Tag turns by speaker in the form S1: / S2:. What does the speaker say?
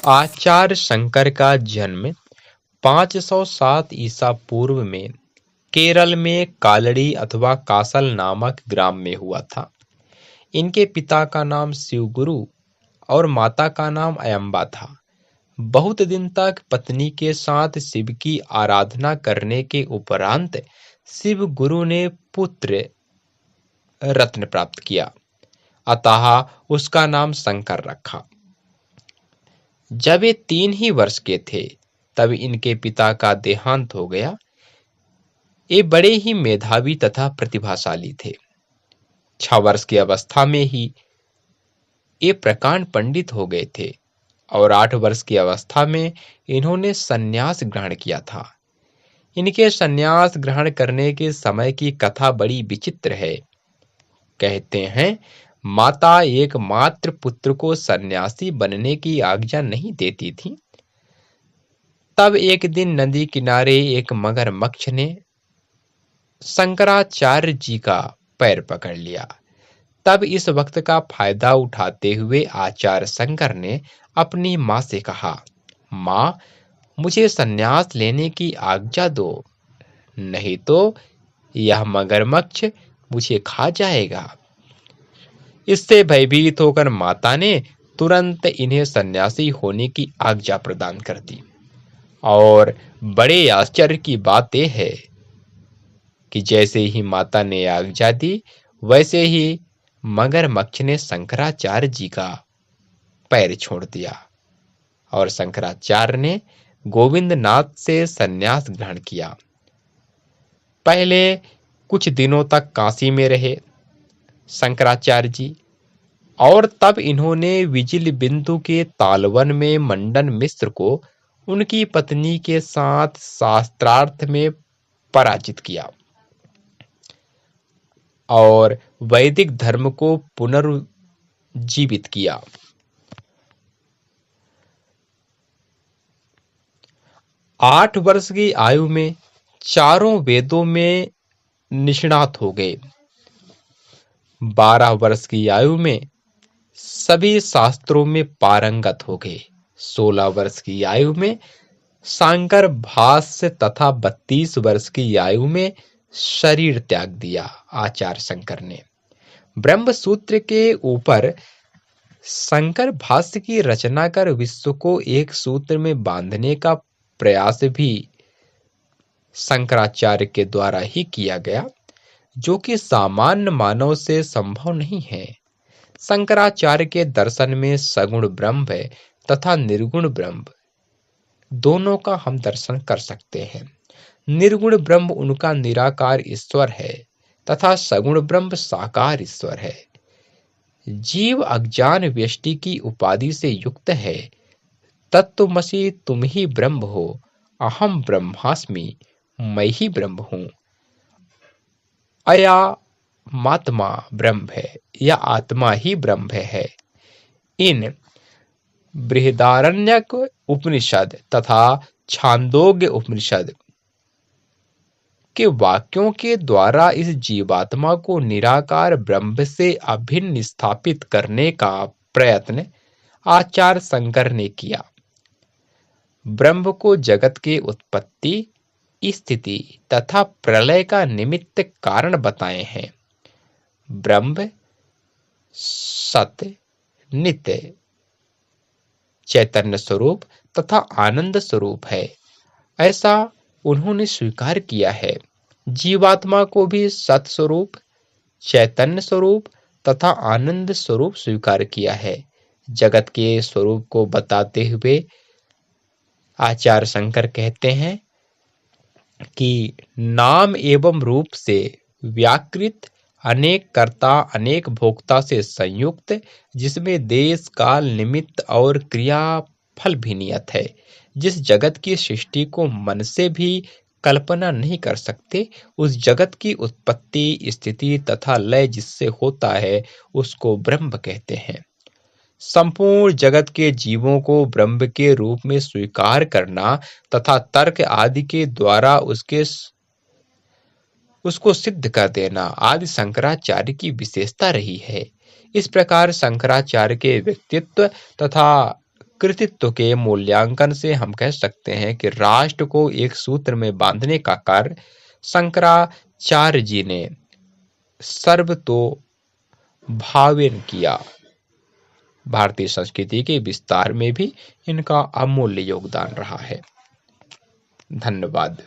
S1: आचार्य शंकर का जन्म 507 ईसा पूर्व में केरल में कालड़ी अथवा कासल नामक ग्राम में हुआ था। इनके पिता का नाम शिवगुरु और माता का नाम अयंबा था। बहुत दिन तक पत्नी के साथ शिव की आराधना करने के उपरांत शिव गुरु ने पुत्र रत्न प्राप्त किया, अतः उसका नाम शंकर रखा। जब ये 3 ही वर्ष के थे तब इनके पिता का देहांत हो गया। ये बड़े ही मेधावी तथा प्रतिभाशाली थे। 6 वर्ष की अवस्था में ही ये प्रकांड पंडित हो गए थे और 8 वर्ष की अवस्था में इन्होंने संन्यास ग्रहण किया था। इनके संन्यास ग्रहण करने के समय की कथा बड़ी विचित्र है। कहते हैं, माता एकमात्र पुत्र को सन्यासी बनने की आज्ञा नहीं देती थी। तब एक दिन नदी किनारे एक मगरमच्छ ने शंकराचार्य जी का पैर पकड़ लिया। तब इस वक्त का फायदा उठाते हुए आचार्य शंकर ने अपनी माँ से कहा, माँ, मुझे संन्यास लेने की आज्ञा दो, नहीं तो यह मगरमच्छ मुझे खा जाएगा। इससे भयभीत होकर माता ने तुरंत इन्हें सन्यासी होने की आज्ञा प्रदान कर दी। और बड़े आश्चर्य की बात यह है कि जैसे ही माता ने आज्ञा दी, वैसे ही मगरमच्छ ने शंकराचार्य जी का पैर छोड़ दिया और शंकराचार्य ने गोविंद नाथ से संन्यास ग्रहण किया। पहले कुछ दिनों तक काशी में रहे शंकराचार्य जी, और तब इन्होंने विजिल बिंदु के तालवन में मंडन मिश्र को उनकी पत्नी के साथ शास्त्रार्थ में पराजित किया और वैदिक धर्म को पुनर्जीवित किया। आठ वर्ष की आयु में चारों वेदों में निष्णात हो गए। 12 वर्ष की आयु में सभी शास्त्रों में पारंगत हो गए। 16 वर्ष की आयु में सांकर भाष्य तथा 32 वर्ष की आयु में शरीर त्याग दिया। आचार्य शंकर ने ब्रह्म सूत्र के ऊपर शंकर भाष्य की रचना कर विश्व को एक सूत्र में बांधने का प्रयास भी शंकराचार्य के द्वारा ही किया गया, जो कि सामान्य मानव से संभव नहीं है। शंकराचार्य के दर्शन में सगुण ब्रह्म तथा निर्गुण ब्रह्म दोनों का हम दर्शन कर सकते हैं। निर्गुण ब्रह्म उनका निराकार ईश्वर है तथा सगुण ब्रह्म साकार ईश्वर है। जीव अज्ञान व्यष्टि की उपाधि से युक्त है। तत्वमसि तुम ही ब्रह्म हो, अहम ब्रह्मास्मि, मैं ही ब्रह्म हूं। अया मात्मा ब्रह्म है, या आत्मा ही ब्रह्म है। इन बृहदारण्यक उपनिषद तथा छांदोग्य उपनिषद के वाक्यों के द्वारा इस जीवात्मा को निराकार ब्रह्म से अभिन्न स्थापित करने का प्रयत्न आचार्य शंकर ने किया। ब्रह्म को जगत के उत्पत्ति, स्थिति तथा प्रलय का निमित्त कारण बताए हैं। ब्रह्म सत्य, नित्य, चैतन्य स्वरूप तथा आनंद स्वरूप है, ऐसा उन्होंने स्वीकार किया है। जीवात्मा को भी सत स्वरूप, चैतन्य स्वरूप तथा आनंद स्वरूप स्वीकार किया है। जगत के स्वरूप को बताते हुए आचार्य शंकर कहते हैं कि नाम एवं रूप से व्याकृत, अनेक कर्ता अनेक भोक्ता से संयुक्त, जिसमें देश काल निमित्त और क्रिया फल भी नियत है, जिस जगत की सृष्टि को मन से भी कल्पना नहीं कर सकते, उस जगत की उत्पत्ति, स्थिति तथा लय जिससे होता है, उसको ब्रह्म कहते हैं। संपूर्ण जगत के जीवों को ब्रह्म के रूप में स्वीकार करना तथा तर्क आदि के द्वारा उसको सिद्ध कर देना आदि शंकराचार्य की विशेषता रही है। इस प्रकार शंकराचार्य के व्यक्तित्व तथा कृतित्व के मूल्यांकन से हम कह सकते हैं कि राष्ट्र को एक सूत्र में बांधने का कार्य शंकराचार्य जी ने सर्वतोभावेन किया। भारतीय संस्कृति के विस्तार में भी इनका अमूल्य योगदान रहा है। धन्यवाद।